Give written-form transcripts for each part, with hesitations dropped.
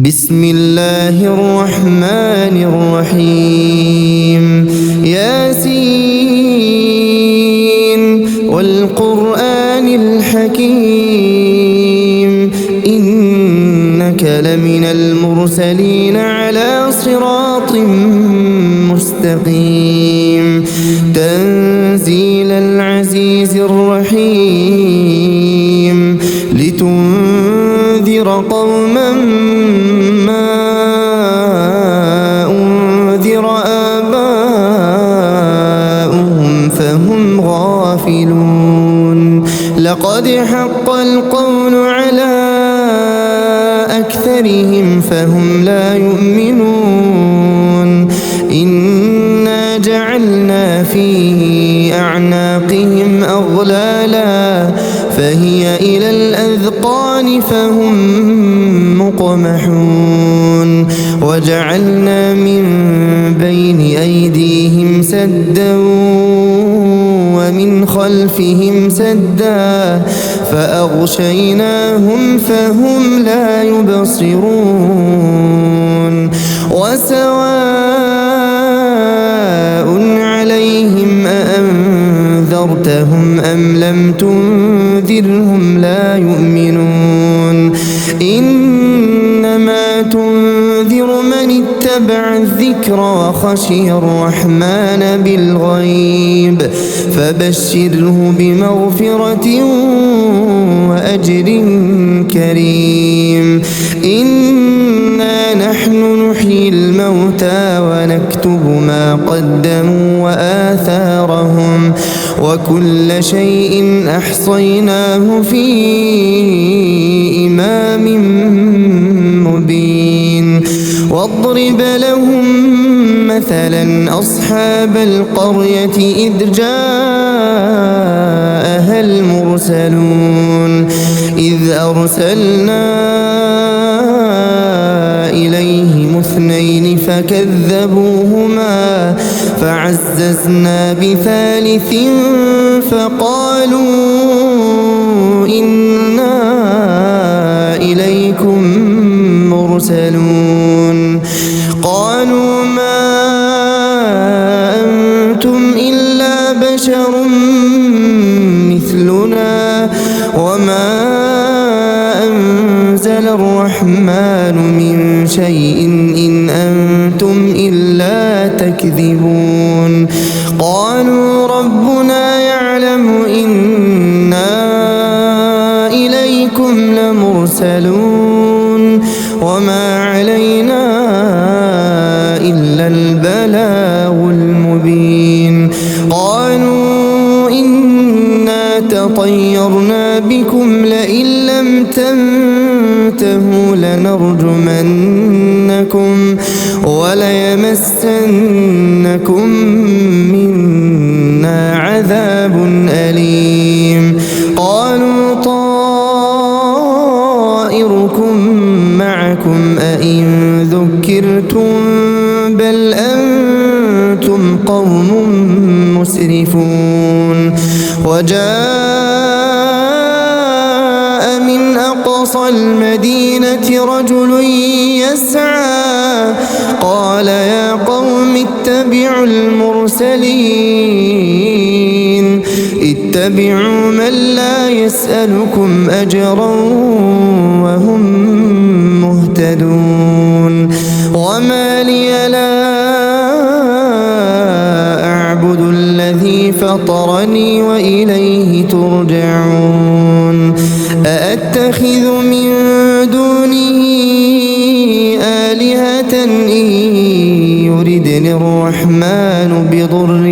بسم الله الرحمن الرحيم ياسين والقرآن الحكيم إنك لمن المرسلين على صراط مستقيم تنزيل العزيز الرحيم لتنذر قوما ما أنذر آباؤهم فهم غافلون لقد حق القول على أكثرهم فهم لا يؤمنون إنا جعلنا في أعناقهم أغلالا فهي إلى الأذقان فهم مقمحون وجعلنا من بين أيديهم سدا ومن خلفهم سدا فأغشيناهم فهم لا يبصرون وسواء عليهم أأنذرتهم أم لم تنذرهم لا يؤمنون إنما تنذر من اتبع الذكر وخشي الرحمن بالغيب فبشره بمغفرة وأجر كريم إنا نحن نحيي الموتى ونكتب ما قدموا وآثارهم وكل شيء أحصيناه في إمام مبين واضرب لهم مثلا أصحاب القرية إذ جاءها المرسلون إذ أرسلنا إليهم اثنين فكذبوهما فعززنا بثالث فقالوا إنا إليكم مرسلون قالوا ما أنتم إلا بشر مثلنا وما أنزل الرحمن من شيء إن أنتم إلا تكذبون قالوا ربنا يعلم إنا إليكم لمرسلون وما علينا إلا البلاغ المبين قالوا إنا تطيرنا بكم لئن لم تنتهوا لنرجمنكم وليمسنكم منا عذاب أليم قالوا طائركم معكم أئن ذكرتم بل أنتم قوم مسرفون وجاء من أقصى المدينة رجل يسعى قال يا قوم اتبعوا المرسلين اتبعوا من لا يسألكم أجرا وهم مهتدون وما لي لا أعبد الذي فطرني وإليه ترجعون أأتخذ من دونه آلهة إن يردني الرحمن بضر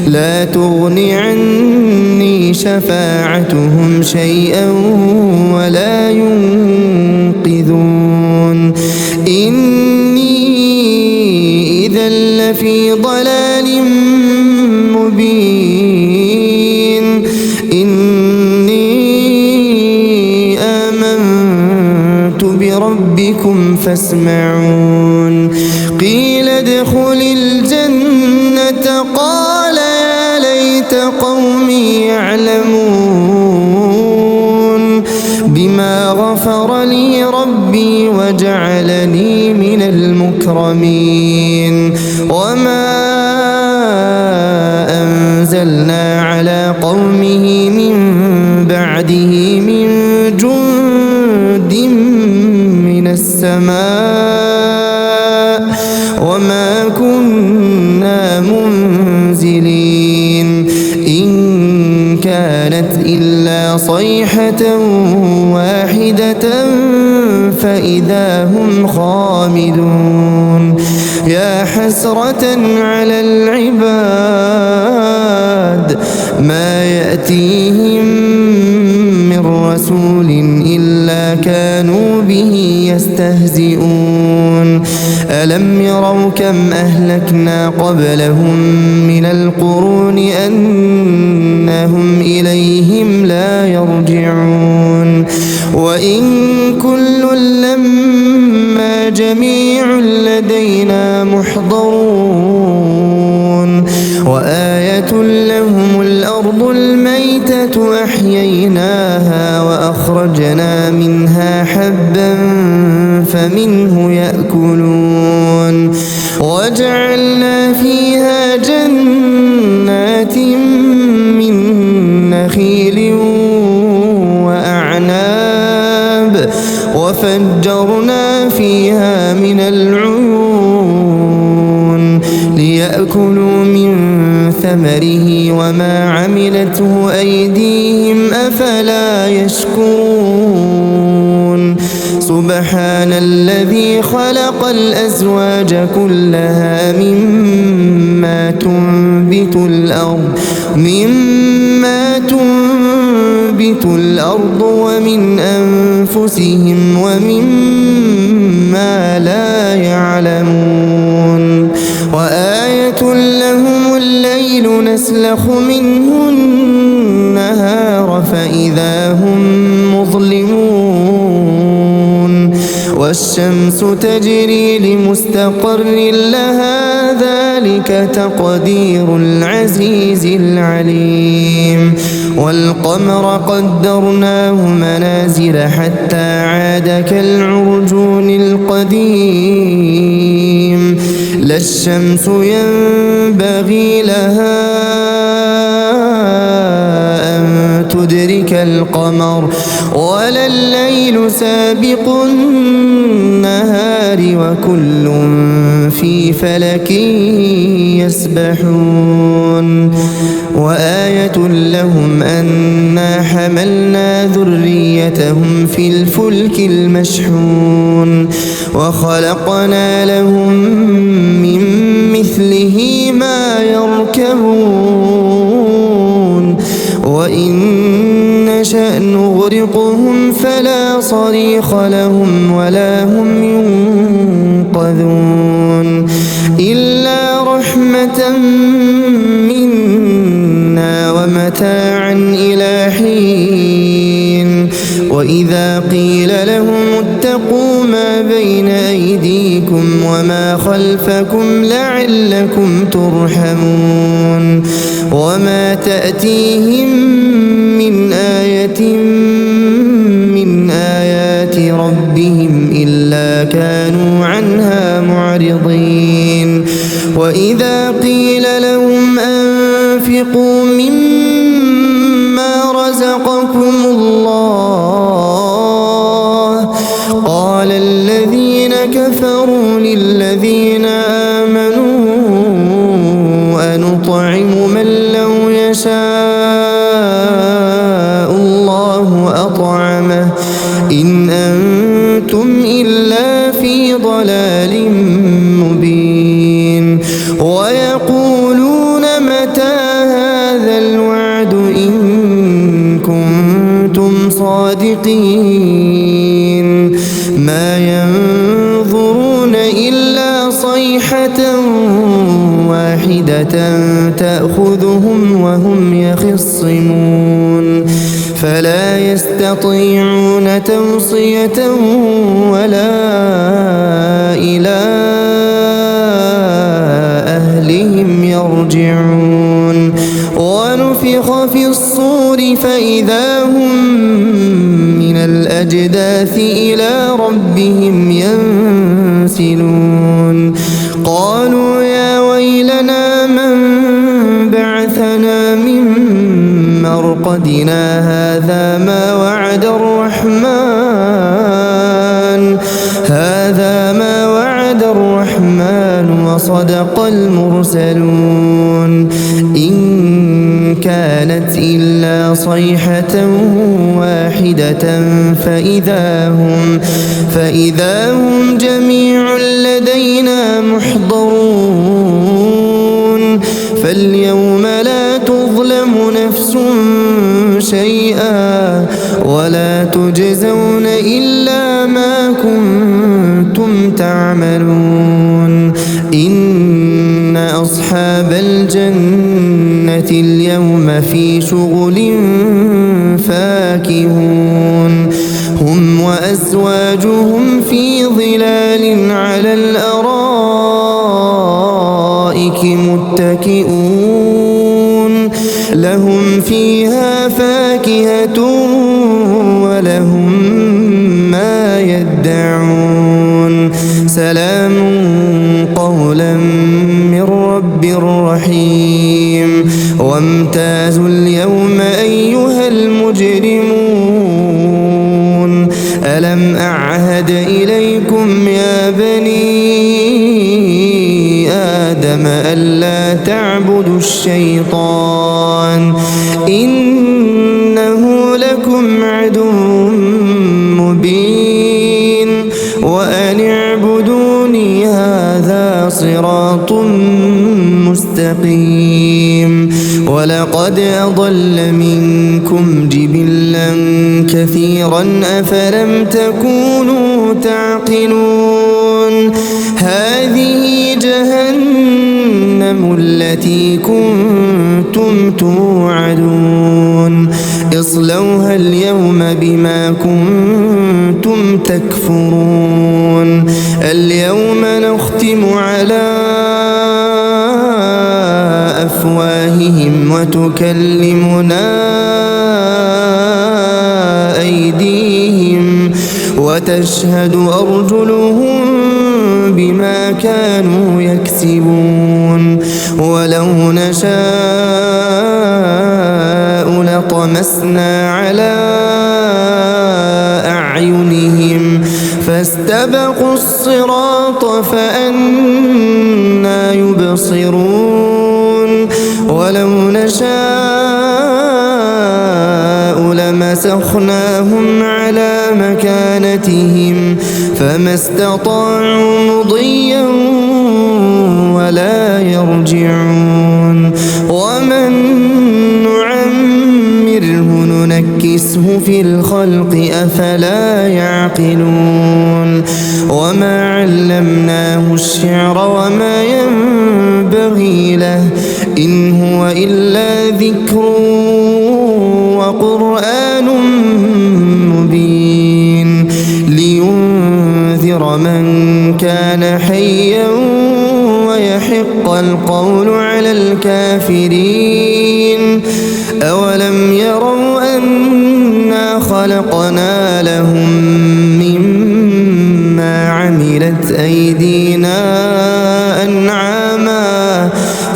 لا تغني عني شفاعتهم شيئا ولا ينقذون إني إذا لفي ضلال مبين إني آمنت بربكم فاسمعون قيل ادخل الجنة قال يا ليت قومي يعلمون بما غفر غفر لي ربي وجعلني من المكرمين وما أنزلنا على قومه من بعده من جند من السماء وما كنا منزلين إن كانت إلا صيحة واحدة فإذا هم خامدون يا حسرة على العباد ما يأتيهم من رسول إلا كانوا به يستهزئون ألم يروا كم أهلكنا قبلهم من القرون أنهم إليهم لا يرجعون وإن كل لما جميع لدينا محضرون وآية لهم الأرض الميتة أحييناها وأخرجنا منها حبا فمنه يأكلون وجعلنا فيها جنات من نخيل وأعناب وفجرنا فيها من العيون ليأكلوا من ثمره وما عملته أيديهم أفلا يشكرون سبحان الذي خلق الأزواج كلها مما تنبت الأرض ومن أنفسهم ومما لا يعلمون وآية لهم الليل نسلخ منه النهار فإذا هم مظلمون والشمس تجري لمستقر لها ذلك تقدير العزيز العليم والقمر قدرناه منازل حتى عاد كالعرجون القديم لا الشمس ينبغي لها أن تدرك القمر ولا الليل سابق النهار وكل في فلك يسبحون وآية لهم أنا حملنا ذريتهم في الفلك المشحون وخلقنا لهم من مثله ما يركبون وإن نشأ نغرقهم فلا صريخ لهم ولا هم ينقذون إلا رحمة منا ومتاعا إلى حين وإذا قيل لهم اتقوا ما بين أيديكم وما خلفكم لعلكم ترحمون وما تأتيهم من آية من آيات ربهم إلا كانوا عنها معرضين وإذا قيل لهم أنفقوا مما رزقكم الله قال الذين كفروا للذين آمنوا أنطعم من لو يشاء الله أطعمه إن أنتم إلا في ضلال مبين ويقولون متى هذا الوعد إن كنتم صادقين ما ينظرون إلا صيحة واحدة تأخذهم وهم يخصمون فلا يستطيعون توصية ولا إلى أهلهم يرجعون ونفخ في الصور فإذا هم من الأجداث إلى ربهم ينسلون قالوا يا ويلنا من بعثنا من مرقدنا هذا ما وعد الرحمن وصدق المرسلون إن كانت إلا صيحة واحدة فإذا هم جميع لدينا محضرون فاليوم لا تظلم نفس شيئا ولا تجزون إلا ما كنتم تعملون إن أصحاب الجنة اليوم في شغل فاكهون هم وأزواجهم في ظلال على الأرائك متكئون لهم فيها فاكهة ولهم ما يدعون سلام قولا من رب رحيم وامتازوا اليوم أيها المجرمون ألم أعهد إليكم يا بني آدم ألا تعبدوا الشيطان إنه لكم عدو مبين وأن اعبدوني هذا صراط مستقيم ولقد أضل منكم جبلا كثيرا أفلم تكونوا تعقلون هذه جهنم التي كنتم توعدون اصلوها اليوم بما كنتم تكفرون اليوم نختم على أفواههم وتكلمنا أيديهم وتشهد أرجلهم بما كانوا يكسبون ولو نشاء لطمسنا على أعينهم فاستبقوا الصراط فأنى يبصرون ولو نشاء لمسخناهم على مكانتهم فما استطاعوا مضيا ولا يرجعون ومن نعمره ننكسه في الخلق أفلا يعقلون وما علمناه الشعر وما ينبغي له إن هو إلا ذكر وقرآن مبين لينذر من كان حيا ويحق القول على الكافرين أولم يروا أنا خلقنا لهم مما عملت أيدينا أنعاما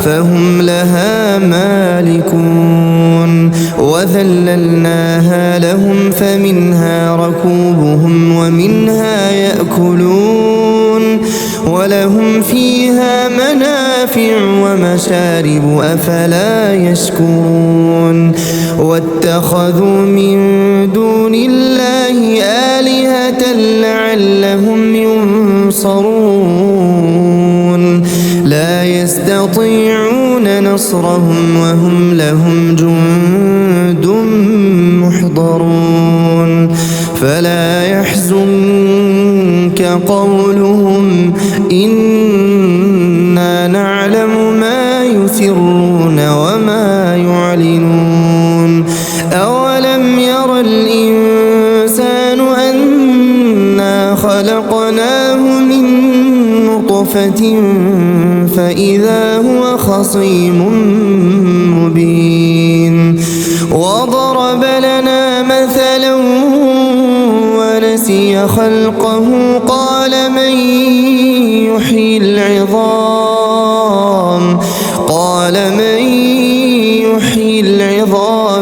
فهم لها مالكون وذللناها لهم فمنها ركوبهم ومنها يأكلون ولهم فيها منافع ومشارب أفلا يشكرون واتخذوا من دون الله آلهة لعلهم ينصرون لا يستطيعون نصرهم وهم لهم جند محضرون فلا يحزنك قولهم إنا نعلم ما يسرون وما يعلنون أولم ير الإنسان أنا خلقناه من نطفة فإذا هو خصيم مبين وضرب لنا مثلا خلقه قال من يحيي العظام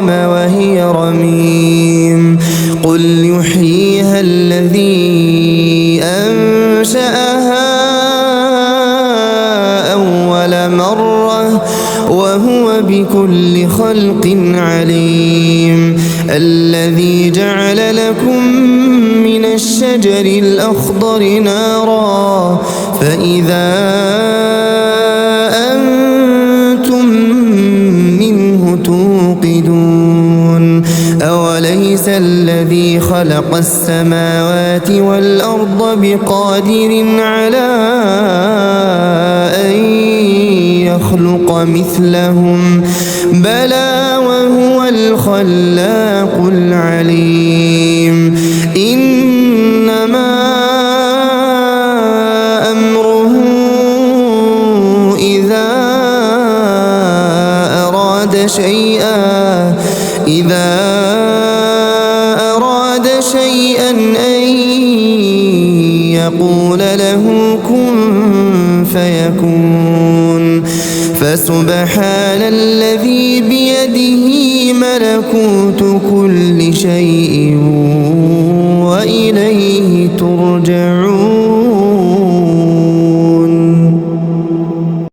وهي رميم قل يحييها الذي أنشأها أول مرة وهو بكل خلق عليم الذي جعل لكم من الشجر الأخضر نارا فإذا أنتم منه توقدون أوليس الذي خلق السماوات والأرض بقادر على أن يخلق مثلهم بلى وهو الخلاق العليم إنما أمره إذا أراد شيئا أن يقول له كن فيكون فسبحان الذي بيده ملكوت كل شيء وإليه ترجعون